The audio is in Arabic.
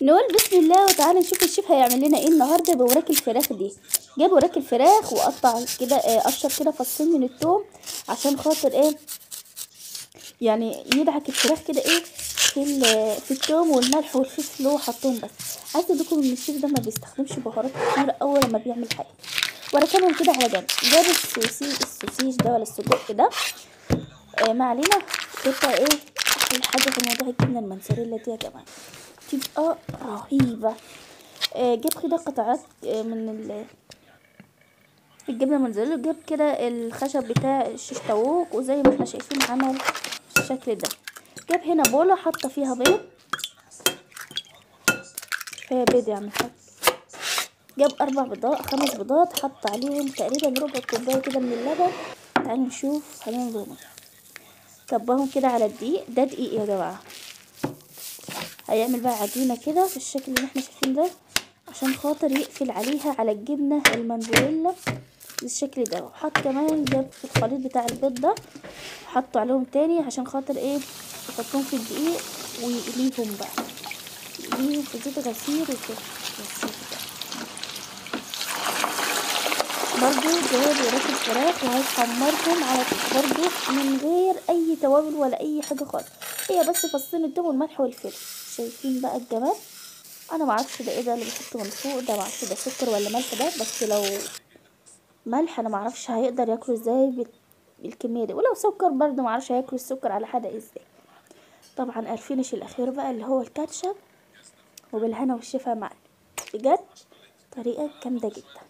نقول بسم الله وتعالى نشوف الشيف هيعمل لنا ايه النهارده بوراك الفراخ دي. جاب وراك الفراخ وقطع كده قشر كده فصين من الثوم عشان خاطر ايه، يعني يدعك الفراخ كده ايه في الثوم والملح والفلفل اللي هو حطهم. بس عايزه اقول ان الشيف ده ما بيستخدمش بهارات كتير اول لما بيعمل حاجه. وركنهم كده على جنب. جاب السوسيج ده ولا السجق ده، ما علينا. قطع ايه احلى حاجه في الموضوع الجبنه الموتزاريلا دي يا جماعه، تبقى رهيبه. جاب كده قطعات من الجبنه الموتزاريلا. جاب كده الخشب بتاع الشيش طاووق، وزي ما احنا شايفين عمل الشكل ده. جاب هنا بوله حاطه فيها بيض، فيها بيض يعني حط. جاب 5 بيضات، حط عليهم تقريبا ربع كوبايه كده من اللبن. تعالوا نشوف هنعمل. كبهم كده على الدقيق ده. دقيق يا جماعه. هيعمل بقى عجينه كده في الشكل اللي احنا شايفين ده عشان خاطر يقفل عليها على الجبنه الموتزاريلا بالشكل ده. وحط كمان، جاب الخليط بتاع البيض ده وحطوا عليهم تاني عشان خاطر ايه، يحطهم في الدقيق ويقليهم بقى، يقليهم في زيت غسير وكده. برضو جاب وراك الفراخ وهيحمرهم على برضو من غير اي توابل ولا اي حاجه خالص، هي بس فصين الثوم والملح والفلفل. شايفين بقى الجمال. انا معرفش ده ايه ده اللي بحطه من فوق ده، معرفش ده سكر ولا ملح ده، بس لو ملح انا معرفش هيقدر ياكله ازاي بالكميه دي، ولو سكر برضو معرفش هياكل السكر على حدا ازاي. طبعا الفينش الاخير بقى اللي هو الكاتشب، وبالهنا والشفا معنا. بجد طريقه جامده جدا.